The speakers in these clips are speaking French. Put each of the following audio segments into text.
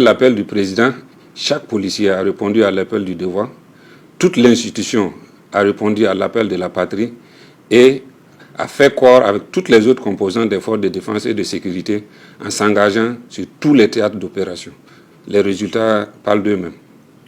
L'appel du président, chaque policier a répondu à l'appel du devoir. Toute l'institution a répondu à l'appel de la patrie et a fait corps avec toutes les autres composantes des forces de défense et de sécurité en s'engageant sur tous les théâtres d'opération. Les résultats parlent d'eux-mêmes.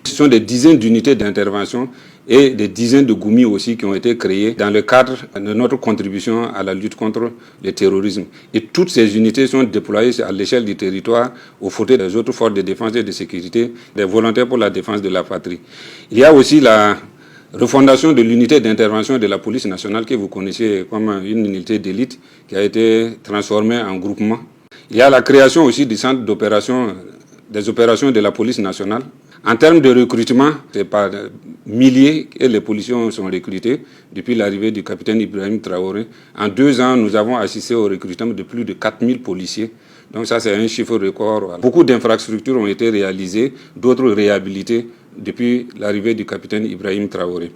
Ce sont des dizaines d'unités d'intervention et des dizaines de goumis aussi qui ont été créés dans le cadre de notre contribution à la lutte contre le terrorisme. Et toutes ces unités sont déployées à l'échelle du territoire aux côtés des autres forces de défense et de sécurité, des volontaires pour la défense de la patrie. Il y a aussi la refondation de l'unité d'intervention de la police nationale que vous connaissez comme une unité d'élite qui a été transformée en groupement. Il y a la création aussi du centre d'opération, des opérations de la police nationale. En termes de recrutement, c'est par milliers que les policiers sont recrutés depuis l'arrivée du capitaine Ibrahim Traoré. En 2 ans, nous avons assisté au recrutement de plus de 4000 policiers. Donc ça, c'est un chiffre record. Beaucoup d'infrastructures ont été réalisées, d'autres réhabilitées depuis l'arrivée du capitaine Ibrahim Traoré.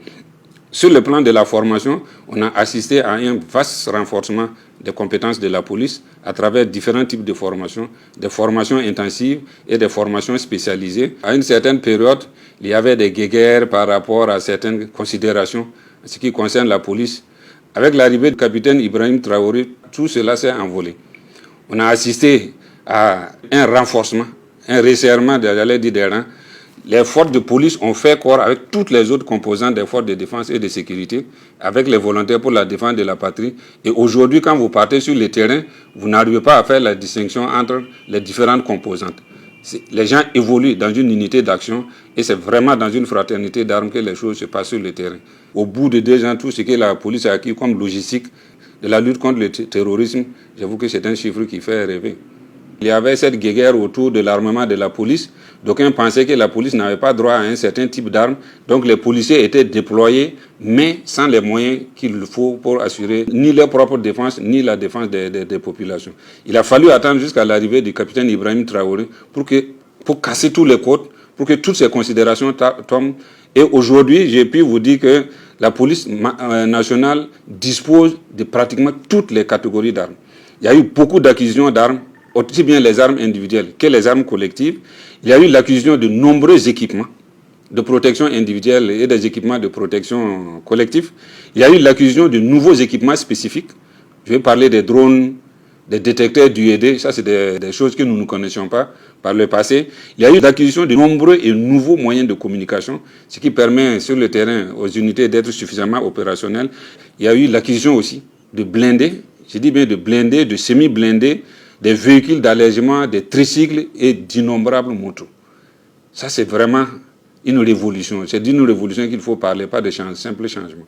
Sur le plan de la formation, on a assisté à un vaste renforcement des compétences de la police à travers différents types de formations, des formations intensives et des formations spécialisées. À une certaine période, il y avait des guéguerres par rapport à certaines considérations en ce qui concerne la police. Avec l'arrivée du capitaine Ibrahim Traoré, tout cela s'est envolé. On a assisté à un renforcement, un resserrement des rangs. Les forces de police ont fait corps avec toutes les autres composantes des forces de défense et de sécurité, avec les volontaires pour la défense de la patrie. Et aujourd'hui, quand vous partez sur le terrain, vous n'arrivez pas à faire la distinction entre les différentes composantes. Les gens évoluent dans une unité d'action et c'est vraiment dans une fraternité d'armes que les choses se passent sur le terrain. Au bout de 2 ans, tout ce que la police a acquis comme logistique de la lutte contre le terrorisme, j'avoue que c'est un chiffre qui fait rêver. Il y avait cette guéguerre autour de l'armement de la police. D'aucuns pensaient que la police n'avait pas droit à un certain type d'armes. Donc les policiers étaient déployés, mais sans les moyens qu'il faut pour assurer ni leur propre défense, ni la défense des populations. Il a fallu attendre jusqu'à l'arrivée du capitaine Ibrahim Traoré pour casser tous les codes, pour que toutes ces considérations tombent. Et aujourd'hui, j'ai pu vous dire que la police nationale dispose de pratiquement toutes les catégories d'armes. Il y a eu beaucoup d'acquisitions d'armes, aussi bien les armes individuelles que les armes collectives. Il y a eu l'acquisition de nombreux équipements de protection individuelle et des équipements de protection collective. Il y a eu l'acquisition de nouveaux équipements spécifiques. Je vais parler des drones, des détecteurs d'UED. Ça, c'est des choses que nous ne connaissions pas par le passé. Il y a eu l'acquisition de nombreux et nouveaux moyens de communication, ce qui permet sur le terrain aux unités d'être suffisamment opérationnelles. Il y a eu l'acquisition aussi de blindés, je dis bien de blindés, de semi-blindés, des véhicules d'allègement, des tricycles et d'innombrables motos. Ça, c'est vraiment une révolution. C'est d'une révolution qu'il faut parler, pas de simple changement.